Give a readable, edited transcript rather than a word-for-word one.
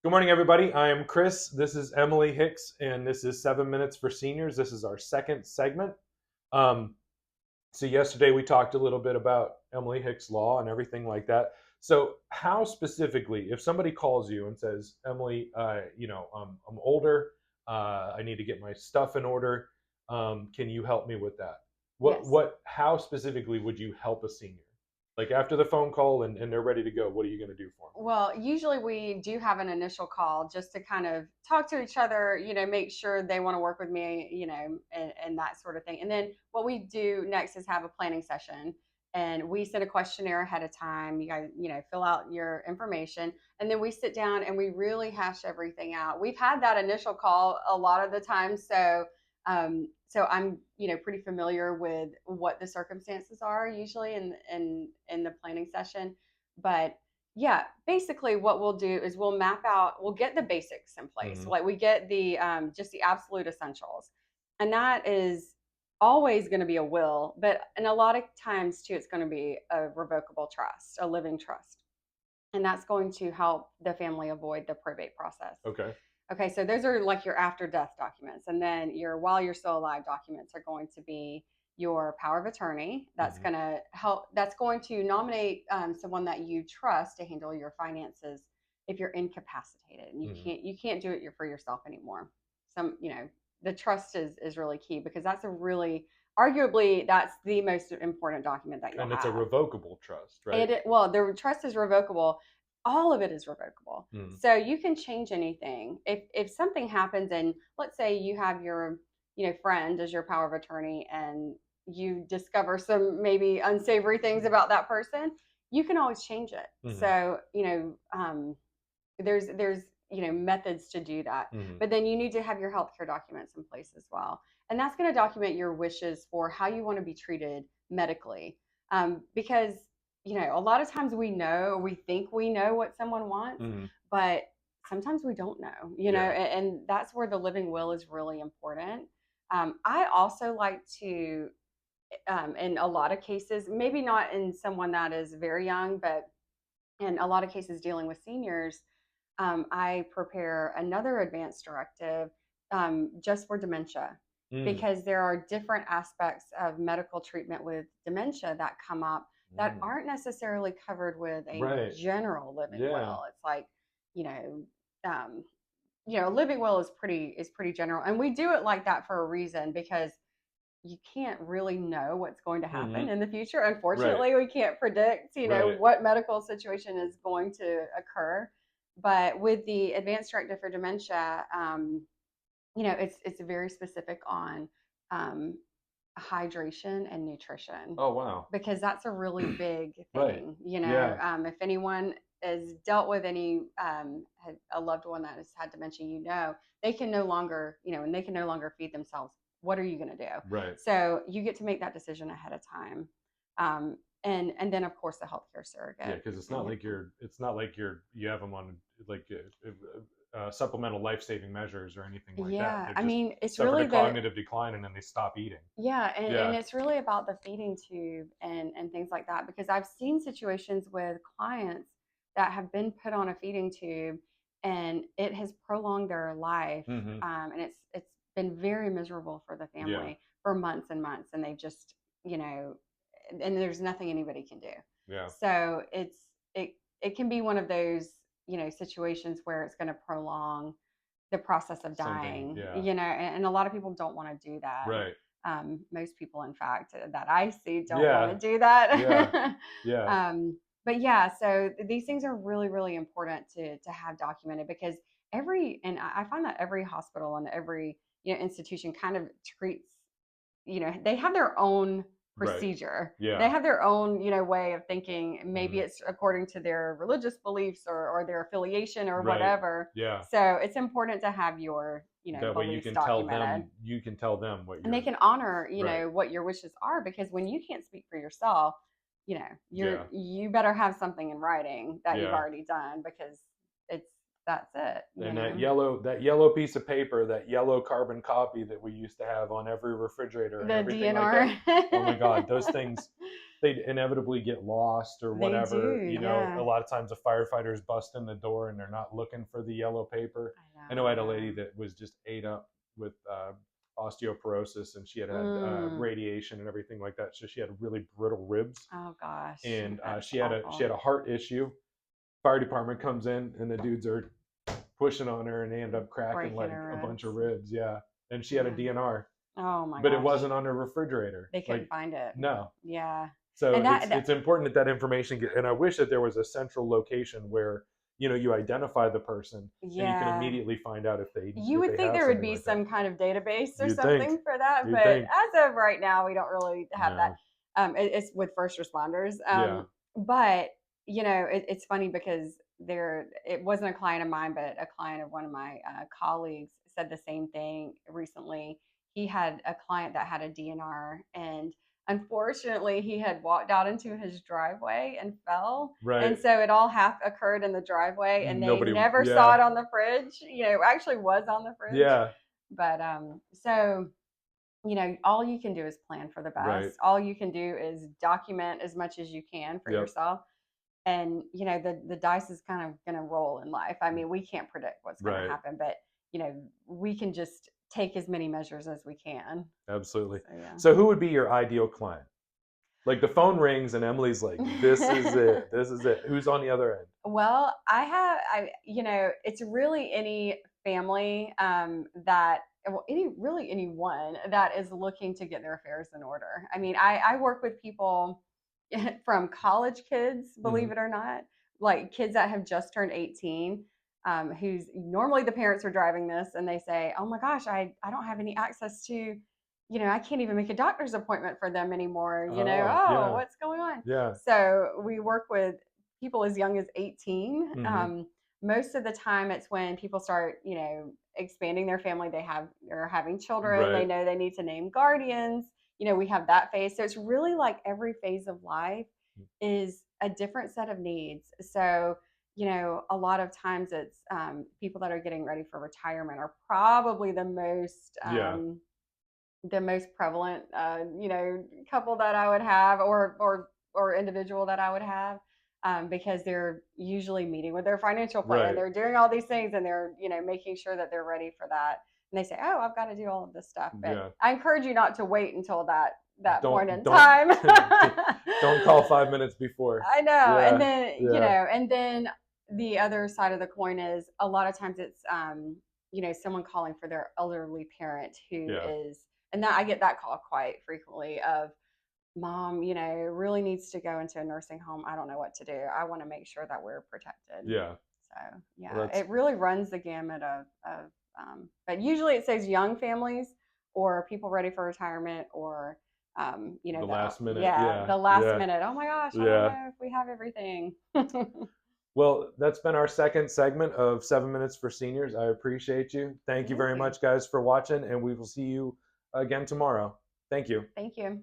Good morning, everybody. I am Chris. This is Emily Hicks, and this is 7 Minutes for Seniors. This is our second segment. Um, so yesterday we talked a little bit about Emily Hicks law and everything like that. So how specifically, if somebody calls you and says, Emily, I'm older, I need to get my stuff in order. Can you help me with that? Yes. How specifically would you help a senior? Like after the phone call and they're ready to go, what are you going to do for them? Well, usually we do have an initial call just to kind of talk to each other, make sure they want to work with me, and that sort of thing. And then what we do next is have a planning session, and we send a questionnaire ahead of time. You guys, fill out your information, and then we sit down and we really hash everything out. We've had that initial call a lot of the time, so I'm pretty familiar with what the circumstances are usually in the planning session, but yeah, basically what we'll do is we'll get the basics in place. Hmm. Like we get the just the absolute essentials. And that is always going to be a will, but in a lot of times too, it's going to be a revocable trust, a living trust. And that's going to help the family avoid the probate process. Okay. Okay, so those are like your after death documents. And then your while you're still alive documents are going to be your power of attorney. That's Hmm. going to help, that's going to nominate someone that you trust to handle your finances if you're incapacitated and Hmm. you can't do it for yourself anymore. The trust is really key because that's a really, arguably, that's the most important document that you'll And it's a have. revocable trust, right? And well, the trust is revocable. All of it is revocable. Mm. So you can change anything. If something happens and let's say you have your, friend as your power of attorney and you discover some maybe unsavory things about that person, you can always change it. Hmm. So, there's methods to do that. Hmm. But then you need to have your healthcare documents in place as well. And that's going to document your wishes for how you want to be treated medically. Because a lot of times we think we know what someone wants, Hmm. but sometimes we don't know, Yeah. and that's where the living will is really important. I also like to, in a lot of cases, maybe not in someone that is very young, but in a lot of cases dealing with seniors, I prepare another advanced directive just for dementia Mm. because there are different aspects of medical treatment with dementia that come up that Mm. aren't necessarily covered with a Right. general living Yeah. will. It's like, you know, um, living will is pretty general, and we do it like that for a reason because you can't really know what's going to happen Hmm. in the future. Right. Unfortunately, we can't predict, Right. what medical situation is going to occur. But with the advanced directive for dementia, it's very specific on um, hydration and nutrition Oh, wow. because that's a really big Right. thing. Yeah. If anyone has dealt with a loved one that has had dementia, they can no longer, and they can no longer feed themselves. What are you going to do? Right. So you get to make that decision ahead of time. And then of course the healthcare Yeah, surrogate. because it's And not like you have them on like supplemental life-saving measures or anything like that. yeah, They've I just mean, it's suffered a really the cognitive decline and then they stop eating. Yeah, and Yeah. it's really about the feeding tube and things like that because I've seen situations with clients that have been put on a feeding tube and it has prolonged their life, Hmm. and it's been very miserable for the Yeah. family for months and months, and they just and there's nothing anybody can do. Yeah. So it can be one of those situations where it's going to prolong the process of Something. dying, Yeah. and a lot of people don't want to do that. Right. Most people, in fact, that I see don't want to Yeah. do Yeah. that. Yeah. But yeah, so these things are really, really important to have documented because and I find that every hospital and every institution kind of treats, they have their own Right. procedure. They Yeah. have their own, way of thinking. Maybe Hmm. it's according to their religious beliefs or their affiliation or Right. whatever. Yeah. So it's important to have your, That way beliefs documented, you can tell them what and they you're. can honor, Right. what your wishes are because when you can't speak for yourself, Yeah. you better have something in writing that you've Yeah. already done because it's that's And it. that yellow piece of paper, that yellow carbon copy that we used to have on every refrigerator and The everything like that. DNR. Oh my God, those things they inevitably get lost or They whatever. do, You know, a yeah. lot of times the firefighters bust in the door and they're not looking for the yellow paper. I know I had a lady that was just ate up with osteoporosis, and she had had Mm. radiation and everything like that. So she had really brittle ribs, Oh gosh, and that's she awful. had a heart issue. Fire department comes in, and the dudes are pushing on her, and they end up cracking Breaking like her a bunch of ribs. ribs. Yeah, and she had a Yeah. DNR, Oh my but it gosh. wasn't on her refrigerator. They couldn't Like, find it. no. Yeah. So And that it's important that that information get. And I wish that there was a central location where you identify the person and you can yeah. immediately find out You if would they think have there would something be like that. some kind of database or You'd think. something for that, You'd but think. as of right now, we don't really have that. No. It's with first responders. Yeah. But it's funny because it wasn't a client of mine, but a client of one of my colleagues said the same thing recently. He had a client that had a DNR, and unfortunately, he had walked out into his driveway and fell. And Right. so it all half occurred in the driveway, and they Nobody. never saw Yeah. it on the fridge. Actually was on the fridge. Yeah. But so all you can do is plan for the Right. best. All you can do is document as much as you can for Yep. yourself. And the dice is kind of going to roll in life. I mean, we can't predict what's going to Right. happen, but we can just take as many measures as we can. Absolutely. So yeah. So who would be your ideal client? Like the phone rings and Emily's like, "This is it. This is it." Who's on the other end? Well, it's really any family that, well, anyone that is looking to get their affairs in order. I mean, I work with people from college kids, believe Mm-hmm. it or not, like kids that have just turned 18, who's normally the parents are driving this, and they say, "Oh my gosh, I don't have any access to." I can't even make a doctor's appointment for them anymore. Oh, Oh, yeah. what's going on? Yeah. So we work with people as young as 18. Mm-hmm. Most of the time, it's when people start, expanding their family. They're having children. They Right. know they need to name guardians. We have that phase. So it's really like every phase of life is a different set of needs. So a lot of times it's people that are getting ready for retirement are probably Yeah. the most prevalent, couple that I would have, or individual that I would have, because they're usually meeting with their financial plan. Right. They're doing all these things, and they're making sure that they're ready for that. And they say, "Oh, I've got to do all of this stuff." But Yeah. I encourage you not to wait until that point in Don't time. don't call 5 minutes before. I know, and Yeah. then Yeah. and then the other side of the coin is a lot of times it's someone calling for their elderly parent who Yeah. is, and that I get that call quite frequently of, "Mom, really needs to go into a nursing home. I don't know what to do. I want to make sure that we're protected." Yeah. So Well, yeah, that's it really runs the gamut of but usually it says young families or people ready for retirement, or the last minute. yeah, Yeah. the last Yeah. minute. Oh my gosh, I don't Yeah. know if we have everything. Well, that's been our second segment of 7 Minutes for Seniors. I appreciate you. Thank you Thank very you. much, guys, for watching, and we will see you again tomorrow. Thank you. Thank you.